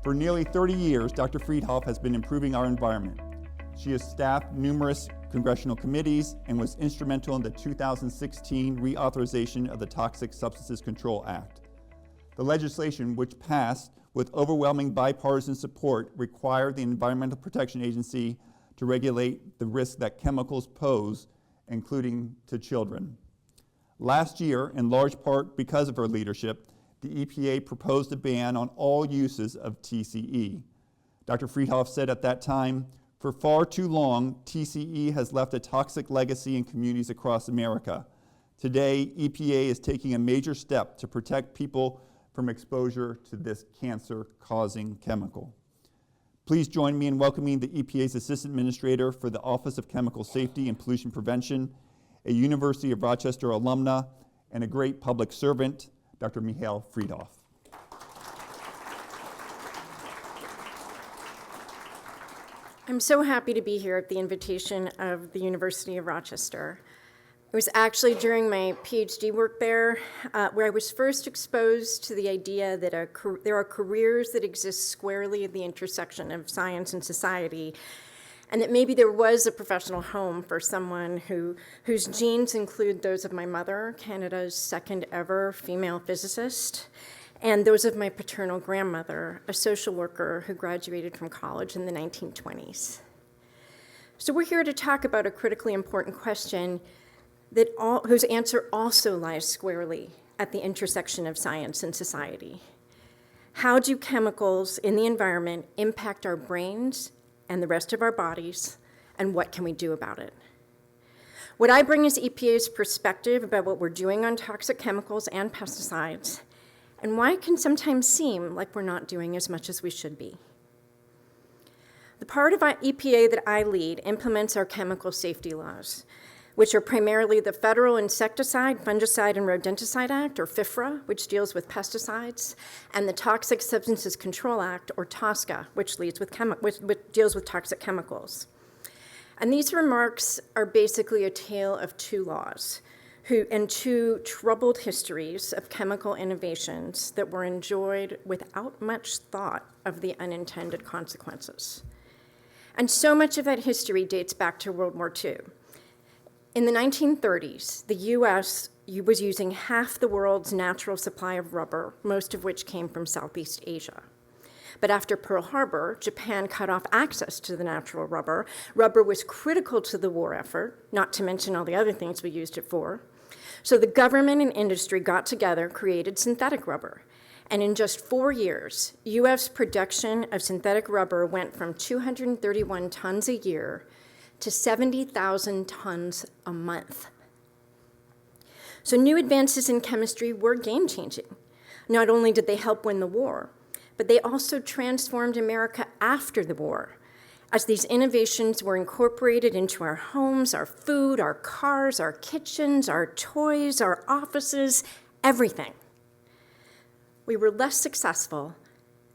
For nearly 30 years, Dr. Freedhoff has been improving our environment. She has staffed numerous congressional committees and was instrumental in the 2016 reauthorization of the Toxic Substances Control Act. The legislation, which passed with overwhelming bipartisan support, required the Environmental Protection Agency to regulate the risks that chemicals pose, including to children. Last year, in large part because of her leadership, the EPA proposed a ban on all uses of TCE. Dr. Freedhoff said at that time, "For far too long, TCE has left a toxic legacy in communities across America. Today, EPA is taking a major step to protect people from exposure to this cancer-causing chemical." Please join me in welcoming the EPA's Assistant Administrator for the Office of Chemical Safety and Pollution Prevention, a University of Rochester alumna, and a great public servant, Dr. Michal Freedhoff. I'm so happy to be here at the invitation of the University of Rochester. It was actually during my PhD work there where I was first exposed to the idea that there are careers that exist squarely at the intersection of science and society, and that maybe there was a professional home for someone whose genes include those of my mother, Canada's second ever female physicist, and those of my paternal grandmother, a social worker who graduated from college in the 1920s. So we're here to talk about a critically important question whose answer also lies squarely at the intersection of science and society. How do chemicals in the environment impact our brains and the rest of our bodies, and what can we do about it? What I bring is EPA's perspective about what we're doing on toxic chemicals and pesticides, and why it can sometimes seem like we're not doing as much as we should be. The part of EPA that I lead implements our chemical safety laws, which are primarily the Federal Insecticide, Fungicide, and Rodenticide Act, or FIFRA, which deals with pesticides, and the Toxic Substances Control Act, or TSCA, which deals with toxic chemicals. And these remarks are basically a tale of two laws, and two troubled histories of chemical innovations that were enjoyed without much thought of the unintended consequences. And so much of that history dates back to World War II. In the 1930s, the US was using half the world's natural supply of rubber, most of which came from Southeast Asia. But after Pearl Harbor, Japan cut off access to the natural rubber. Rubber was critical to the war effort, not to mention all the other things we used it for. So the government and industry got together, created synthetic rubber. And in just 4 years, US production of synthetic rubber went from 231 tons a year to 70,000 tons a month. So new advances in chemistry were game-changing. Not only did they help win the war, but they also transformed America after the war, as these innovations were incorporated into our homes, our food, our cars, our kitchens, our toys, our offices, everything. We were less successful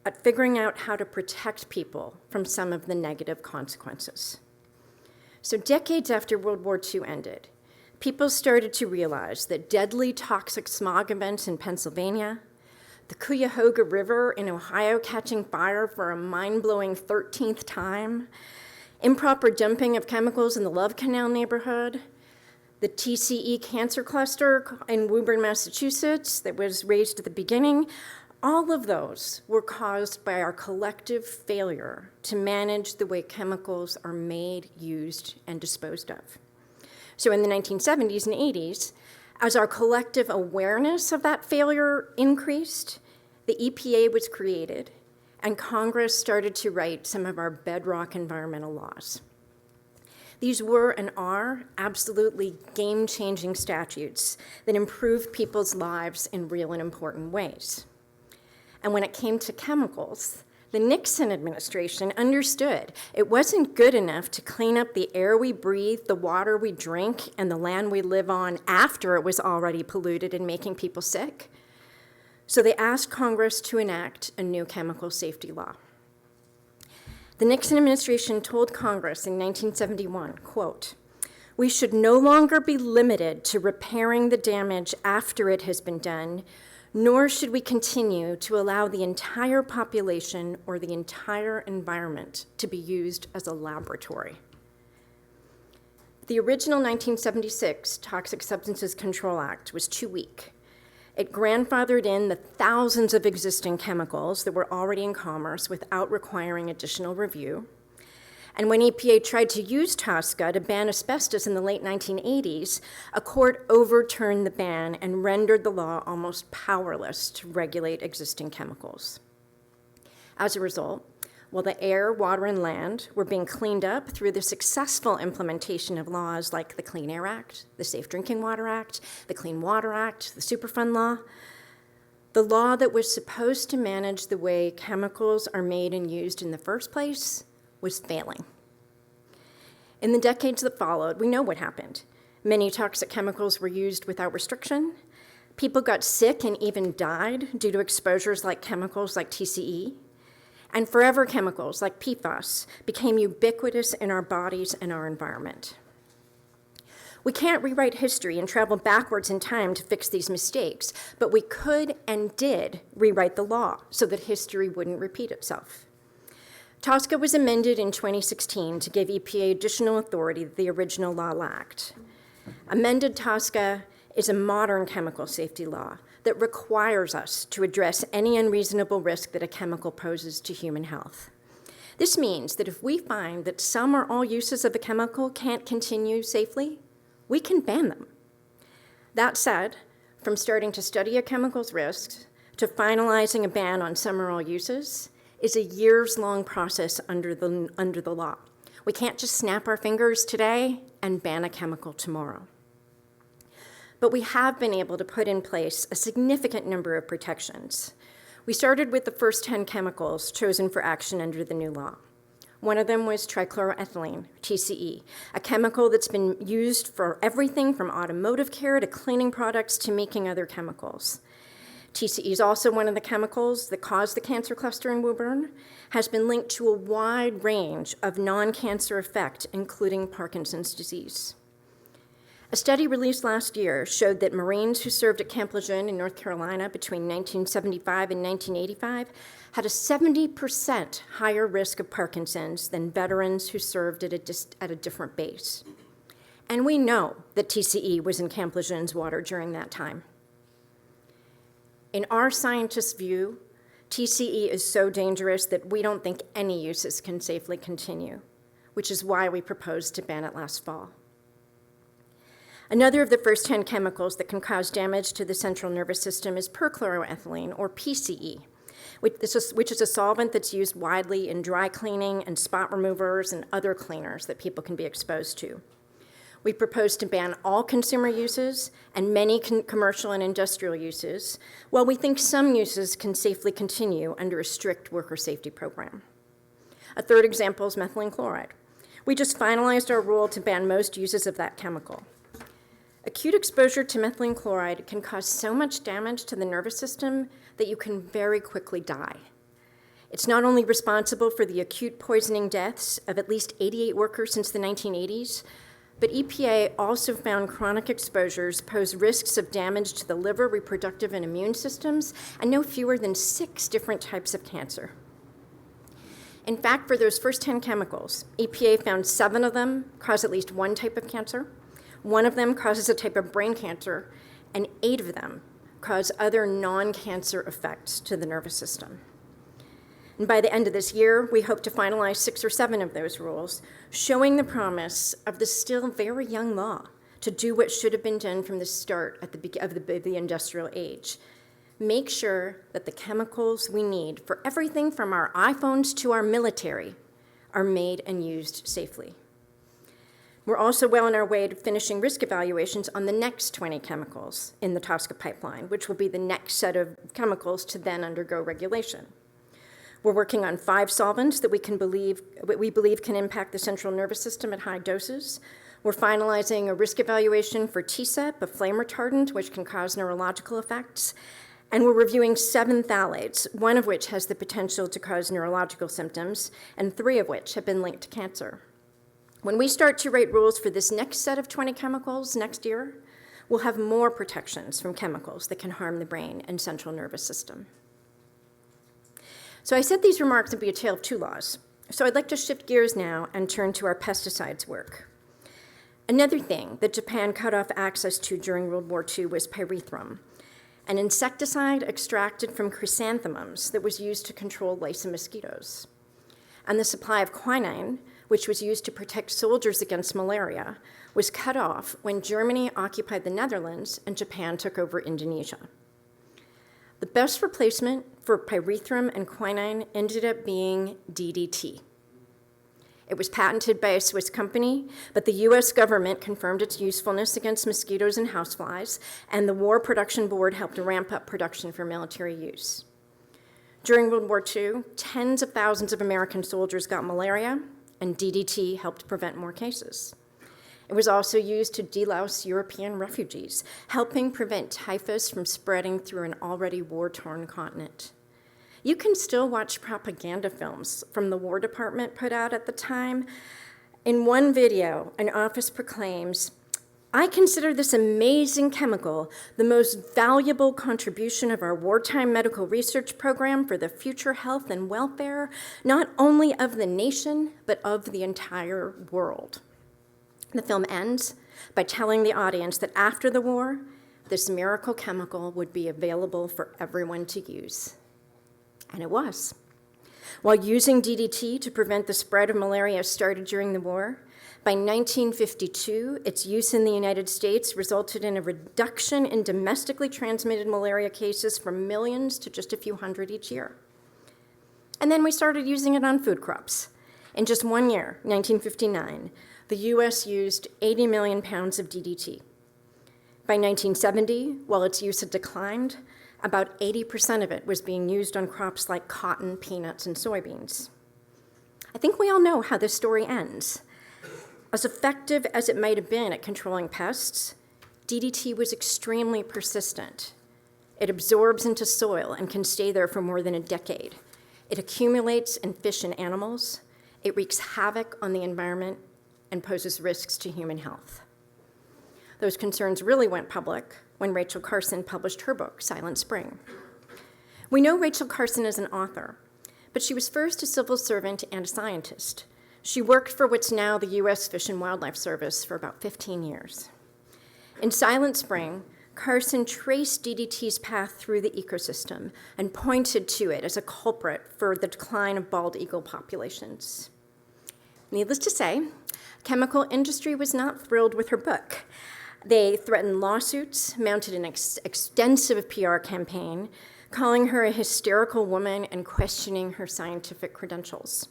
at figuring out how to protect people from some of the negative consequences. So decades after World War II ended, people started to realize that deadly toxic smog events in Pennsylvania, the Cuyahoga River in Ohio catching fire for a mind-blowing 13th time, improper dumping of chemicals in the Love Canal neighborhood, the TCE cancer cluster in Woburn, Massachusetts that was raised at the beginning, all of those were caused by our collective failure to manage the way chemicals are made, used, and disposed of. So in the 1970s and 80s, as our collective awareness of that failure increased, the EPA was created, and Congress started to write some of our bedrock environmental laws. These were and are absolutely game-changing statutes that improve people's lives in real and important ways. And when it came to chemicals, the Nixon administration understood it wasn't good enough to clean up the air we breathe, the water we drink, and the land we live on after it was already polluted and making people sick. So they asked Congress to enact a new chemical safety law. The Nixon administration told Congress in 1971, quote, "We should no longer be limited to repairing the damage after it has been done, nor should we continue to allow the entire population or the entire environment to be used as a laboratory. The original 1976 Toxic Substances Control Act was too weak. It grandfathered in the thousands of existing chemicals that were already in commerce without requiring additional review. And when EPA tried to use TSCA to ban asbestos in the late 1980s, a court overturned the ban and rendered the law almost powerless to regulate existing chemicals. As a result, while the air, water, and land were being cleaned up through the successful implementation of laws like the Clean Air Act, the Safe Drinking Water Act, the Clean Water Act, the Superfund Law, the law that was supposed to manage the way chemicals are made and used in the first place was failing. In the decades that followed, we know what happened. Many toxic chemicals were used without restriction. People got sick and even died due to exposures like chemicals like TCE. And forever chemicals like PFAS became ubiquitous in our bodies and our environment. We can't rewrite history and travel backwards in time to fix these mistakes, but we could and did rewrite the law so that history wouldn't repeat itself. TSCA was amended in 2016 to give EPA additional authority that the original law lacked. Amended TSCA is a modern chemical safety law that requires us to address any unreasonable risk that a chemical poses to human health. This means that if we find that some or all uses of a chemical can't continue safely, we can ban them. That said, from starting to study a chemical's risks to finalizing a ban on some or all uses is a years-long process under the law. We can't just snap our fingers today and ban a chemical tomorrow. But we have been able to put in place a significant number of protections. We started with the first 10 chemicals chosen for action under the new law. One of them was trichloroethylene, TCE, a chemical that's been used for everything from automotive care to cleaning products to making other chemicals. TCE is also one of the chemicals that cause the cancer cluster in Woburn, has been linked to a wide range of non-cancer effects, including Parkinson's disease. A study released last year showed that Marines who served at Camp Lejeune in North Carolina between 1975 and 1985 had a 70% higher risk of Parkinson's than veterans who served at a different base. And we know that TCE was in Camp Lejeune's water during that time. In our scientists' view, TCE is so dangerous that we don't think any uses can safely continue, which is why we proposed to ban it last fall. Another of the first 10 chemicals that can cause damage to the central nervous system is perchloroethylene, or PCE, which is a solvent that's used widely in dry cleaning and spot removers and other cleaners that people can be exposed to. We propose to ban all consumer uses and many commercial and industrial uses, while we think some uses can safely continue under a strict worker safety program. A third example is methylene chloride. We just finalized our rule to ban most uses of that chemical. Acute exposure to methylene chloride can cause so much damage to the nervous system that you can very quickly die. It's not only responsible for the acute poisoning deaths of at least 88 workers since the 1980s, but EPA also found chronic exposures pose risks of damage to the liver, reproductive, and immune systems, and no fewer than 6 different types of cancer. In fact, for those first 10 chemicals, EPA found 7 of them cause at least one type of cancer, 1 of them causes a type of brain cancer, and 8 of them cause other non-cancer effects to the nervous system. And by the end of this year, we hope to finalize 6 or 7 of those rules, showing the promise of the still very young law to do what should have been done from the start of the industrial age. Make sure that the chemicals we need for everything from our iPhones to our military are made and used safely. We're also well on our way to finishing risk evaluations on the next 20 chemicals in the TSCA pipeline, which will be the next set of chemicals to then undergo regulation. We're working on 5 solvents that we believe can impact the central nervous system at high doses. We're finalizing a risk evaluation for TSEP, a flame retardant, which can cause neurological effects. And we're reviewing 7 phthalates, 1 of which has the potential to cause neurological symptoms, and 3 of which have been linked to cancer. When we start to write rules for this next set of 20 chemicals next year, we'll have more protections from chemicals that can harm the brain and central nervous system. So I said these remarks would be a tale of two laws. So I'd like to shift gears now and turn to our pesticides work. Another thing that Japan cut off access to during World War II was pyrethrum, an insecticide extracted from chrysanthemums that was used to control lice and mosquitoes. And the supply of quinine, which was used to protect soldiers against malaria, was cut off when Germany occupied the Netherlands and Japan took over Indonesia. The best replacement for pyrethrum and quinine ended up being DDT. It was patented by a Swiss company, but the US government confirmed its usefulness against mosquitoes and houseflies, and the War Production Board helped ramp up production for military use. During World War II, tens of thousands of American soldiers got malaria, and DDT helped prevent more cases. It was also used to delouse European refugees, helping prevent typhus from spreading through an already war-torn continent. You can still watch propaganda films from the War Department put out at the time. In one video, an office proclaims, "I consider this amazing chemical the most valuable contribution of our wartime medical research program for the future health and welfare, not only of the nation, but of the entire world." The film ends by telling the audience that after the war, this miracle chemical would be available for everyone to use. And it was. While using DDT to prevent the spread of malaria started during the war, by 1952, its use in the United States resulted in a reduction in domestically transmitted malaria cases from millions to just a few hundred each year. And then we started using it on food crops. In just 1 year, 1959, the US used 80 million pounds of DDT. By 1970, while its use had declined, about 80% of it was being used on crops like cotton, peanuts, and soybeans. I think we all know how this story ends. As effective as it might have been at controlling pests, DDT was extremely persistent. It absorbs into soil and can stay there for more than a decade. It accumulates in fish and animals. It wreaks havoc on the environment and poses risks to human health. Those concerns really went public when Rachel Carson published her book, Silent Spring. We know Rachel Carson as an author, but she was first a civil servant and a scientist. She worked for what's now the US Fish and Wildlife Service for about 15 years. In Silent Spring, Carson traced DDT's path through the ecosystem and pointed to it as a culprit for the decline of bald eagle populations. Needless to say, chemical industry was not thrilled with her book. They threatened lawsuits, mounted an extensive PR campaign, calling her a hysterical woman and questioning her scientific credentials.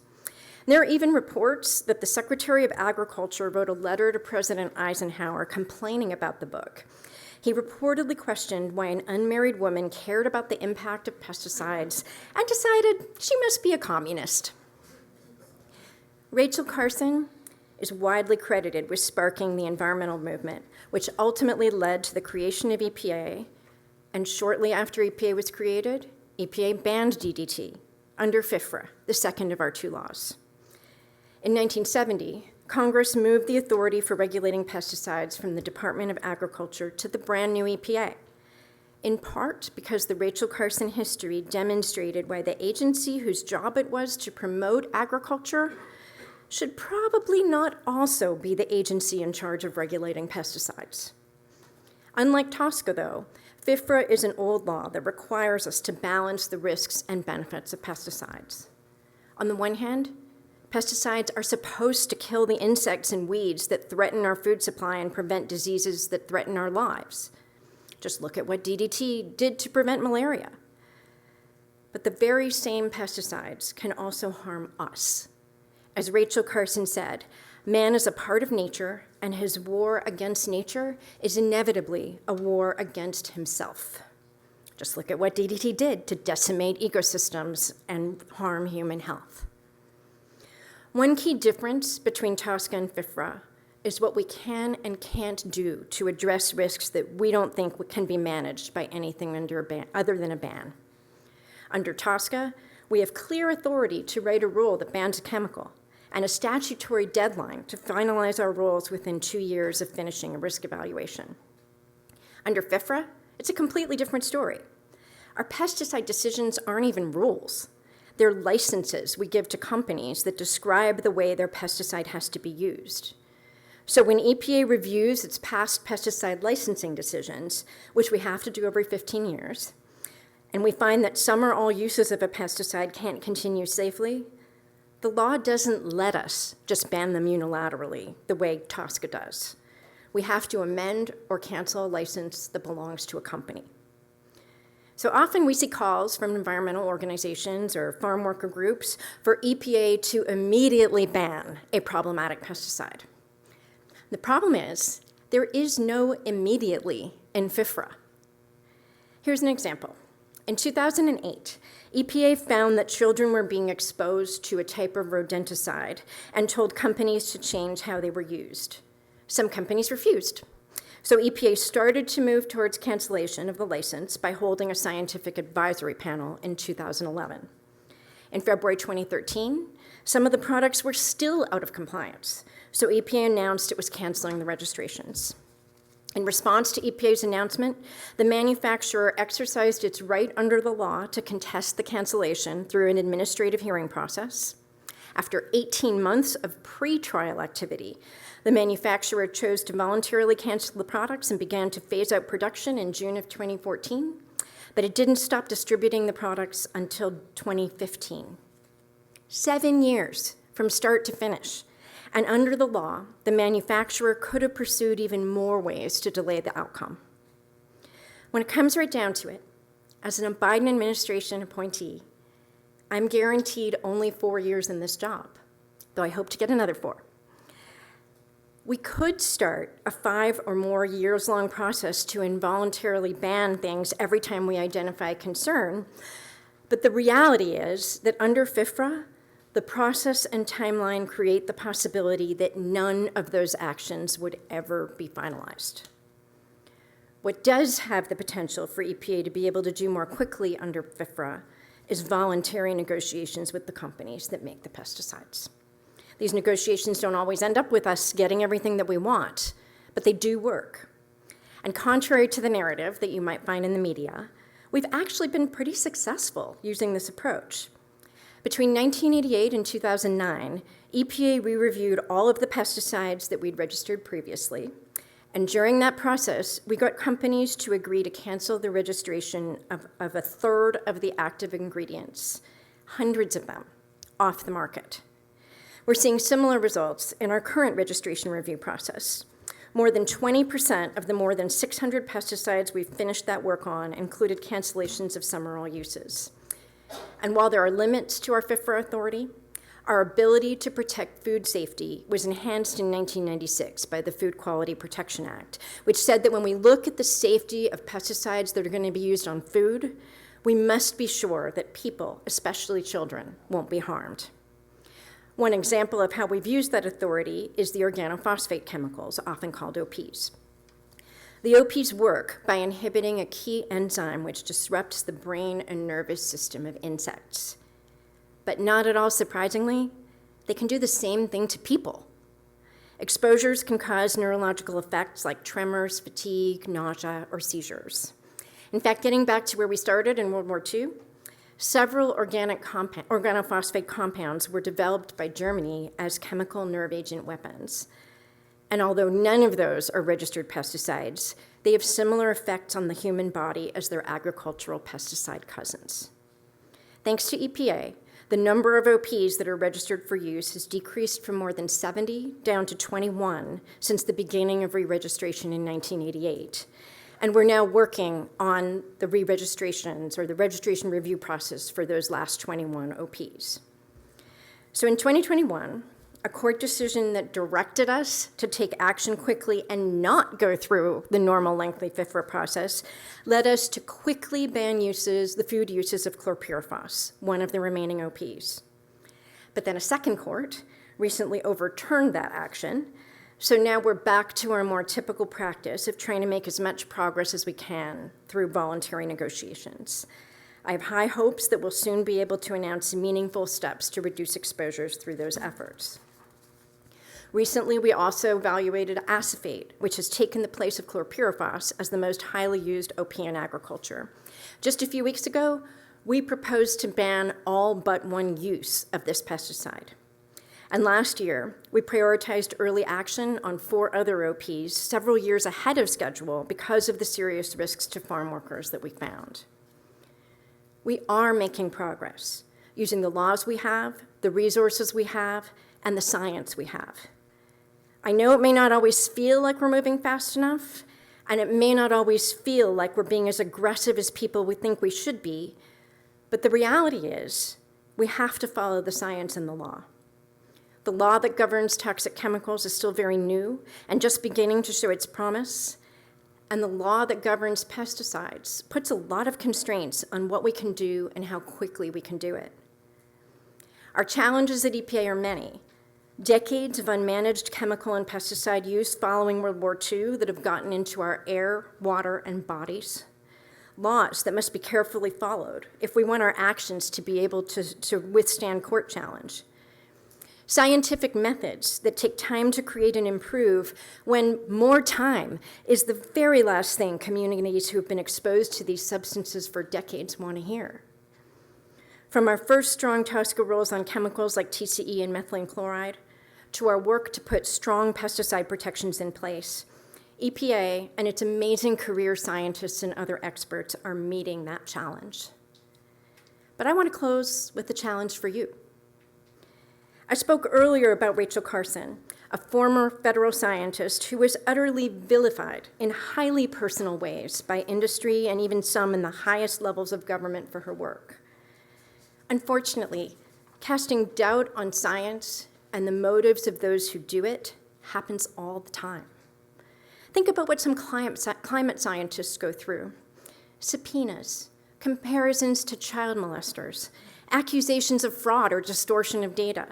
There are even reports that the Secretary of Agriculture wrote a letter to President Eisenhower complaining about the book. He reportedly questioned why an unmarried woman cared about the impact of pesticides and decided she must be a communist. Rachel Carson is widely credited with sparking the environmental movement, which ultimately led to the creation of EPA, and shortly after EPA was created, EPA banned DDT under FIFRA, the second of our two laws. In 1970, Congress moved the authority for regulating pesticides from the Department of Agriculture to the brand new EPA, in part because the Rachel Carson history demonstrated why the agency whose job it was to promote agriculture should probably not also be the agency in charge of regulating pesticides. Unlike TSCA, though, FIFRA is an old law that requires us to balance the risks and benefits of pesticides. On the one hand, pesticides are supposed to kill the insects and weeds that threaten our food supply and prevent diseases that threaten our lives. Just look at what DDT did to prevent malaria. But the very same pesticides can also harm us. As Rachel Carson said, man is a part of nature, and his war against nature is inevitably a war against himself. Just look at what DDT did to decimate ecosystems and harm human health. One key difference between TSCA and FIFRA is what we can and can't do to address risks that we don't think can be managed by anything other than a ban. Under TSCA, we have clear authority to write a rule that bans a chemical, and a statutory deadline to finalize our rules within 2 years of finishing a risk evaluation. Under FIFRA, it's a completely different story. Our pesticide decisions aren't even rules. They're licenses we give to companies that describe the way their pesticide has to be used. So when EPA reviews its past pesticide licensing decisions, which we have to do every 15 years, and we find that some or all uses of a pesticide can't continue safely, the law doesn't let us just ban them unilaterally the way TSCA does. We have to amend or cancel a license that belongs to a company. So often we see calls from environmental organizations or farm worker groups for EPA to immediately ban a problematic pesticide. The problem is, there is no immediately in FIFRA. Here's an example. In 2008, EPA found that children were being exposed to a type of rodenticide and told companies to change how they were used. Some companies refused. So EPA started to move towards cancellation of the license by holding a scientific advisory panel in 2011. In February 2013, some of the products were still out of compliance, so EPA announced it was canceling the registrations. In response to EPA's announcement, the manufacturer exercised its right under the law to contest the cancellation through an administrative hearing process. After 18 months of pre-trial activity, the manufacturer chose to voluntarily cancel the products and began to phase out production in June of 2014, but it didn't stop distributing the products until 2015. 7 years from start to finish. And under the law, the manufacturer could have pursued even more ways to delay the outcome. When it comes right down to it, as an Biden administration appointee, I'm guaranteed only 4 years in this job, though I hope to get another 4. We could start a 5 or more years-long process to involuntarily ban things every time we identify concern, but the reality is that under FIFRA, the process and timeline create the possibility that none of those actions would ever be finalized. What does have the potential for EPA to be able to do more quickly under FIFRA is voluntary negotiations with the companies that make the pesticides. These negotiations don't always end up with us getting everything that we want, but they do work. And contrary to the narrative that you might find in the media, we've actually been pretty successful using this approach. Between 1988 and 2009, EPA re-reviewed all of the pesticides that we'd registered previously, and during that process, we got companies to agree to cancel the registration of a third of the active ingredients, hundreds of them, off the market. We're seeing similar results in our current registration review process. More than 20% of the more than 600 pesticides we've finished that work on included cancellations of some or all uses. And while there are limits to our FIFRA authority, our ability to protect food safety was enhanced in 1996 by the Food Quality Protection Act, which said that when we look at the safety of pesticides that are going to be used on food, we must be sure that people, especially children, won't be harmed. One example of how we've used that authority is the organophosphate chemicals, often called OPs. The OPs work by inhibiting a key enzyme which disrupts the brain and nervous system of insects. But not at all surprisingly, they can do the same thing to people. Exposures can cause neurological effects like tremors, fatigue, nausea, or seizures. In fact, getting back to where we started in World War II, several organophosphate compounds were developed by Germany as chemical nerve agent weapons. And although none of those are registered pesticides, they have similar effects on the human body as their agricultural pesticide cousins. Thanks to EPA, the number of OPs that are registered for use has decreased from more than 70 down to 21 since the beginning of re-registration in 1988. And we're now working on the re-registrations or the registration review process for those last 21 OPs. So in 2021, a court decision that directed us to take action quickly and not go through the normal lengthy FIFRA process led us to quickly ban the food uses of chlorpyrifos, one of the remaining OPs. But then a second court recently overturned that action. So now we're back to our more typical practice of trying to make as much progress as we can through voluntary negotiations. I have high hopes that we'll soon be able to announce meaningful steps to reduce exposures through those efforts. Recently, we also evaluated acephate, which has taken the place of chlorpyrifos as the most highly used OP in agriculture. Just a few weeks ago, we proposed to ban all but one use of this pesticide. And last year, we prioritized early action on 4 other OPs several years ahead of schedule because of the serious risks to farm workers that we found. We are making progress using the laws we have, the resources we have, and the science we have. I know it may not always feel like we're moving fast enough, and it may not always feel like we're being as aggressive as people would think we should be, but the reality is we have to follow the science and the law. The law that governs toxic chemicals is still very new and just beginning to show its promise, and the law that governs pesticides puts a lot of constraints on what we can do and how quickly we can do it. Our challenges at EPA are many. Decades of unmanaged chemical and pesticide use following World War II that have gotten into our air, water, and bodies. Laws that must be carefully followed if we want our actions to be able to withstand court challenge. Scientific methods that take time to create and improve when more time is the very last thing communities who have been exposed to these substances for decades want to hear. From our first strong TSCA rules on chemicals like TCE and methylene chloride, to our work to put strong pesticide protections in place, EPA and its amazing career scientists and other experts are meeting that challenge. But I want to close with a challenge for you. I spoke earlier about Rachel Carson, a former federal scientist who was utterly vilified in highly personal ways by industry and even some in the highest levels of government for her work. Unfortunately, casting doubt on science and the motives of those who do it happens all the time. Think about what some climate scientists go through. Subpoenas, comparisons to child molesters, accusations of fraud or distortion of data.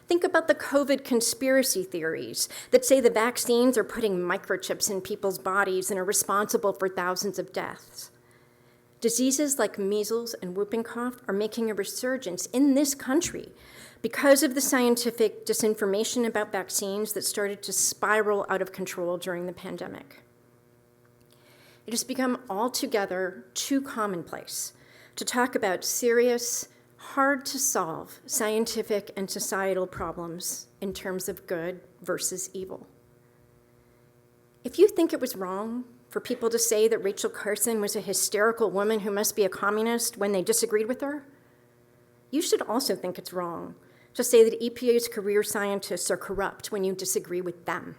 Think about the COVID conspiracy theories that say the vaccines are putting microchips in people's bodies and are responsible for thousands of deaths. Diseases like measles and whooping cough are making a resurgence in this country because of the scientific disinformation about vaccines that started to spiral out of control during the pandemic. It has become altogether too commonplace to talk about serious, hard-to-solve scientific and societal problems in terms of good versus evil. If you think it was wrong for people to say that Rachel Carson was a hysterical woman who must be a communist when they disagreed with her, you should also think it's wrong to say that EPA's career scientists are corrupt when you disagree with them.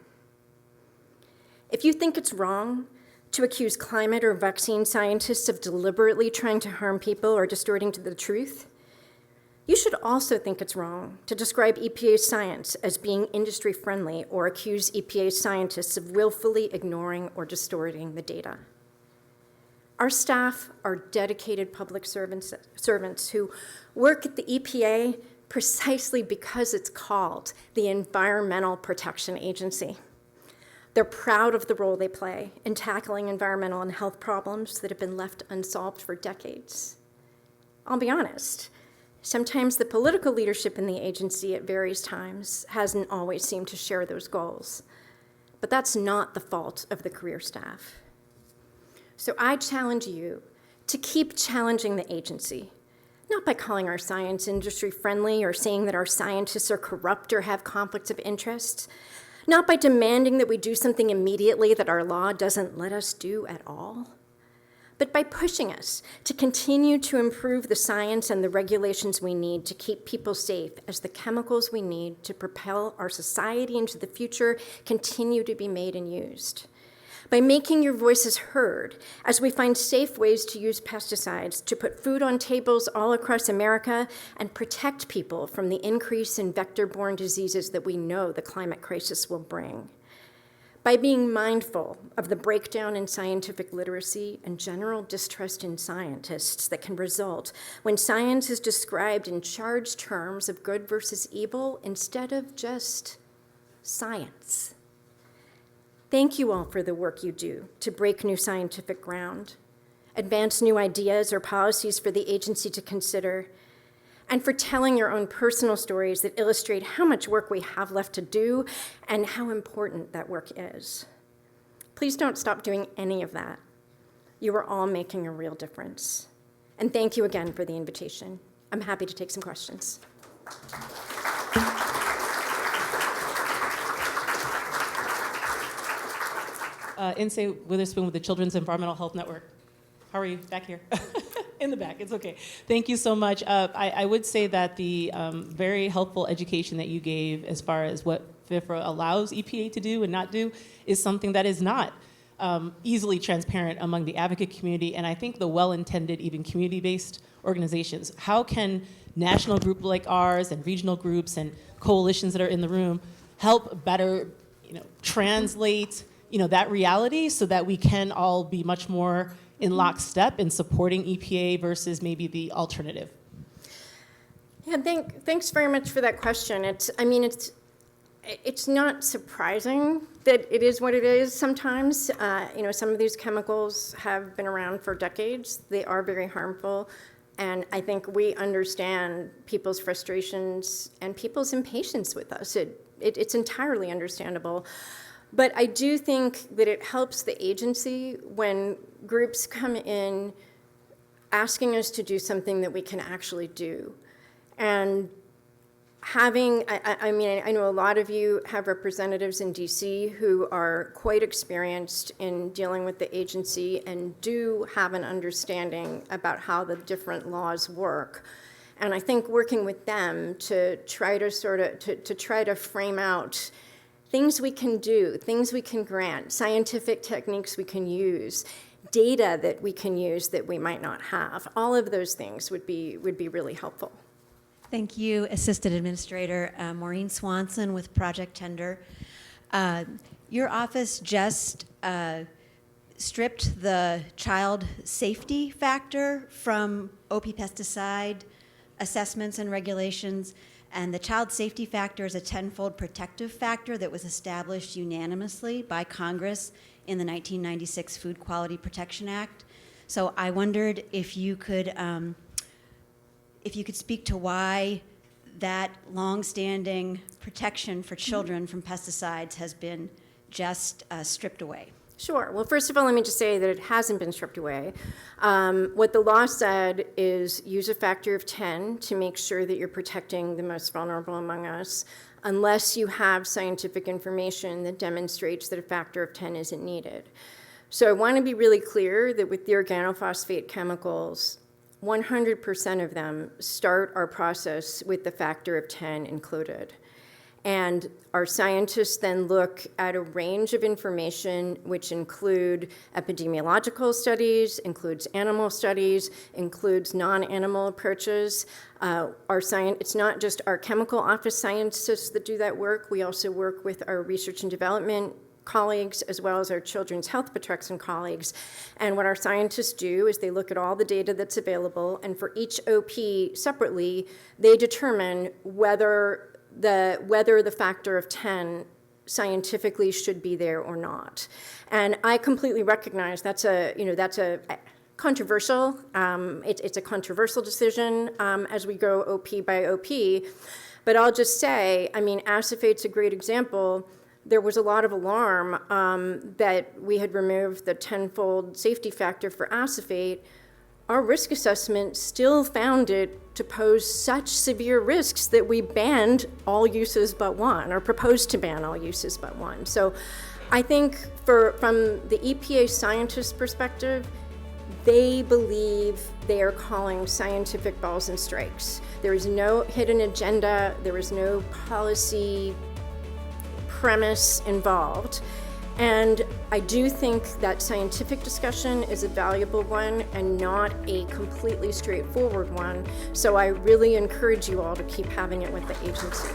If you think it's wrong to accuse climate or vaccine scientists of deliberately trying to harm people or distorting the truth, you should also think it's wrong to describe EPA's science as being industry-friendly or accuse EPA's scientists of willfully ignoring or distorting the data. Our staff are dedicated public servants who work at the EPA precisely because it's called the Environmental Protection Agency. They're proud of the role they play in tackling environmental and health problems that have been left unsolved for decades. I'll be honest, sometimes the political leadership in the agency at various times hasn't always seemed to share those goals, but that's not the fault of the career staff. So I challenge you to keep challenging the agency, not by calling our science industry friendly or saying that our scientists are corrupt or have conflicts of interest, not by demanding that we do something immediately that our law doesn't let us do at all, but by pushing us to continue to improve the science and the regulations we need to keep people safe as the chemicals we need to propel our society into the future continue to be made and used. By making your voices heard as we find safe ways to use pesticides to put food on tables all across America and protect people from the increase in vector-borne diseases that we know the climate crisis will bring. By being mindful of the breakdown in scientific literacy and general distrust in scientists that can result when science is described in charged terms of good versus evil instead of just science. Thank you all for the work you do to break new scientific ground, advance new ideas or policies for the agency to consider, and for telling your own personal stories that illustrate how much work we have left to do and how important that work is. Please don't stop doing any of that. You are all making a real difference. And thank you again for the invitation. I'm happy to take some questions. Insay Witherspoon with the Children's Environmental Health Network. How are you? Back here. In the back, it's okay. Thank you so much. I would say that the very helpful education that you gave as far as what FIFRA allows EPA to do and not do is something that is not easily transparent among the advocate community, and I think the well-intended, even community-based organizations. How can national group like ours and regional groups and coalitions that are in the room help better, translate, that reality so that we can all be much more in lockstep in supporting EPA versus maybe the alternative? Yeah, thanks very much for that question. It's not surprising that it is what it is sometimes. Some of these chemicals have been around for decades. They are very harmful. And I think we understand people's frustrations and people's impatience with us. It's entirely understandable. But I do think that it helps the agency when groups come in asking us to do something that we can actually do. And I know a lot of you have representatives in DC who are quite experienced in dealing with the agency and do have an understanding about how the different laws work. And I think working with them to try to frame out things we can do, things we can grant, scientific techniques we can use, data that we can use that we might not have. All of those things would be really helpful. Thank you, Assistant Administrator Maureen Swanson with Project Tender. Your office just stripped the child safety factor from OP pesticide assessments and regulations, and the child safety factor is a 10-fold protective factor that was established unanimously by Congress in the 1996 Food Quality Protection Act. So I wondered if you could speak to why that long-standing protection for children from pesticides has been just stripped away. Sure. Well, first of all, let me just say that it hasn't been stripped away. What the law said is use a factor of 10 to make sure that you're protecting the most vulnerable among us, unless you have scientific information that demonstrates that a factor of 10 isn't needed. So I want to be really clear that with the organophosphate chemicals, 100% of them start our process with the factor of 10 included. And our scientists then look at a range of information which include epidemiological studies, includes animal studies, includes non-animal approaches. It's not just our chemical office scientists that do that work. We also work with our research and development colleagues as well as our children's health protection colleagues. And what our scientists do is they look at all the data that's available, and for each OP separately, they determine whether the factor of 10 scientifically should be there or not. And I completely recognize that's a controversial. It's a controversial decision as we go OP by OP. But I'll just say, acetate's a great example. There was a lot of alarm that we had removed the 10-fold safety factor for acetate. Our risk assessment still found it to pose such severe risks that we banned all uses but one, or proposed to ban all uses but one. So I think from the EPA scientist perspective, they believe they are calling scientific balls and strikes. There is no hidden agenda, there is no policy premise involved. And I do think that scientific discussion is a valuable one and not a completely straightforward one. So I really encourage you all to keep having it with the agency.